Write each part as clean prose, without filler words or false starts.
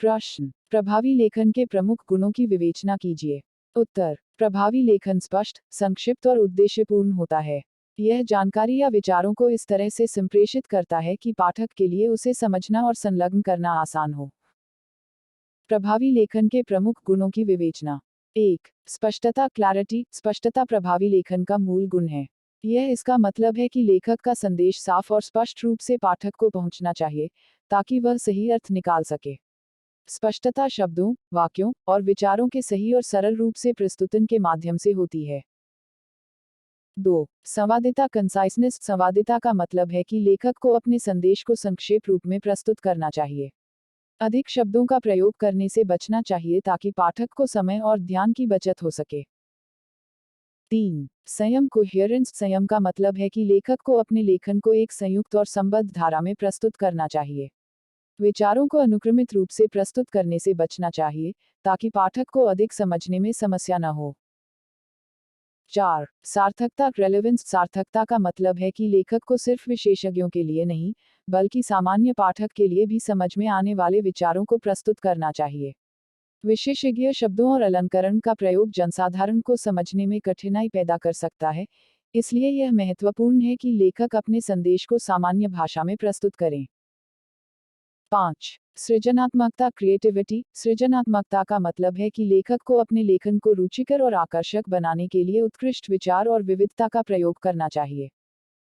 प्रश्न, प्रभावी लेखन के प्रमुख गुणों की विवेचना कीजिए। उत्तर, प्रभावी लेखन स्पष्ट, संक्षिप्त और उद्देश्यपूर्ण होता है। यह जानकारी या विचारों को इस तरह से संप्रेषित करता है कि पाठक के लिए उसे समझना और संलग्न करना आसान हो। प्रभावी लेखन के प्रमुख गुणों की विवेचना। 1. स्पष्टता क्लैरिटी। स्पष्टता प्रभावी लेखन का मूल गुण है। यह इसका मतलब है कि लेखक का संदेश साफ और स्पष्ट रूप से पाठक को पहुंचना चाहिए, ताकि वह सही अर्थ निकाल सके। स्पष्टता शब्दों, वाक्यों और विचारों के सही और सरल रूप से प्रस्तुतन के माध्यम से होती है। 2. संवादिता कंसाइसनेस। संवादिता का मतलब है कि लेखक को अपने संदेश को संक्षेप रूप में प्रस्तुत करना चाहिए। अधिक शब्दों का प्रयोग करने से बचना चाहिए ताकि पाठक को समय और ध्यान की बचत हो सके। 3. संयम कोहेरेंस। संयम का मतलब है कि लेखक को अपने लेखन को एक संयुक्त और संबद्ध धारा में प्रस्तुत करना चाहिए। विचारों को अनुक्रमित रूप से प्रस्तुत करने से बचना चाहिए, ताकि पाठक को अधिक समझने में समस्या न हो। 4. सार्थकता रेलेवेंस। सार्थकता का मतलब है कि लेखक को सिर्फ विशेषज्ञों के लिए नहीं, बल्कि सामान्य पाठक के लिए भी समझ में आने वाले विचारों को प्रस्तुत करना चाहिए। विशेषज्ञ शब्दों और अलंकरण का प्रयोग जनसाधारण को समझने में कठिनाई पैदा कर सकता है, इसलिए यह महत्वपूर्ण है कि लेखक अपने संदेश को सामान्य भाषा में प्रस्तुत करें। 5. सृजनात्मकता क्रिएटिविटी। सृजनात्मकता का मतलब है कि लेखक को अपने लेखन को रुचिकर और आकर्षक बनाने के लिए उत्कृष्ट विचार और विविधता का प्रयोग करना चाहिए।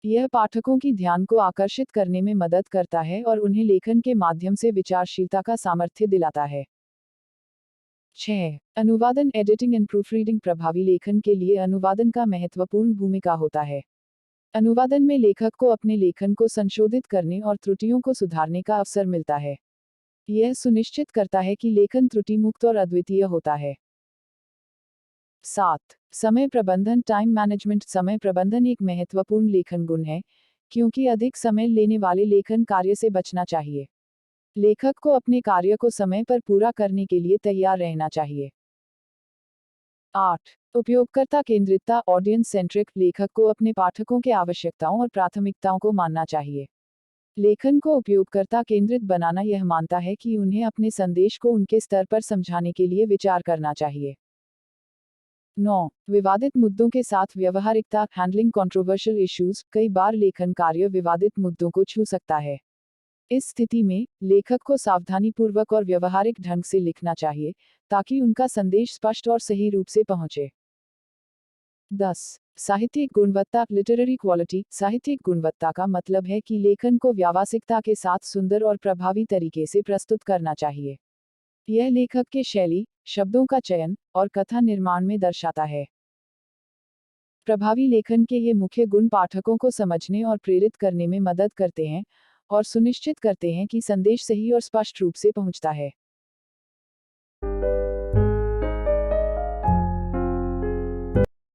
यह पाठकों की ध्यान को आकर्षित करने में मदद करता है और उन्हें लेखन के माध्यम से विचारशीलता का सामर्थ्य दिलाता है। 6. अनुवादन एडिटिंग एंड प्रूफरीडिंग। प्रभावी लेखन के लिए अनुवादन का महत्वपूर्ण भूमिका होता है। अनुवादन में लेखक को अपने लेखन को संशोधित करने और त्रुटियों को सुधारने का अवसर मिलता है। यह सुनिश्चित करता है कि लेखन त्रुटि मुक्त और अद्वितीय होता है। 7. समय प्रबंधन टाइम मैनेजमेंट। समय प्रबंधन एक महत्वपूर्ण लेखन गुण है, क्योंकि अधिक समय लेने वाले लेखन कार्य से बचना चाहिए। लेखक को अपने कार्य को समय पर पूरा करने के लिए तैयार रहना चाहिए। 8. उपयोगकर्ता केंद्रितता ऑडियंस सेंट्रिक। लेखक को अपने पाठकों के आवश्यकताओं और प्राथमिकताओं को मानना चाहिए। लेखन को उपयोगकर्ता केंद्रित बनाना यह मानता है कि उन्हें अपने संदेश को उनके स्तर पर समझाने के लिए विचार करना चाहिए। 9. विवादित मुद्दों के साथ व्यवहारिकता हैंडलिंग कंट्रोवर्शियल इश्यूज। कई बार लेखन कार्य विवादित मुद्दों को छू सकता है। इस स्थिति में लेखक को सावधानीपूर्वक और व्यवहारिक ढंग से लिखना चाहिए, ताकि उनका संदेश स्पष्ट और सही रूप से पहुंचे। 10. साहित्यिक गुणवत्ता लिटरेरी क्वालिटी। साहित्यिक गुणवत्ता का मतलब है कि लेखन को व्यावसायिकता के साथ सुंदर और प्रभावी तरीके से प्रस्तुत करना चाहिए। यह लेखक के शैली, शब्दों का चयन और कथा निर्माण में दर्शाता है। प्रभावी लेखन के ये मुख्य गुण पाठकों को समझने और प्रेरित करने में मदद करते हैं और सुनिश्चित करते हैं कि संदेश सही और स्पष्ट रूप से पहुंचता है।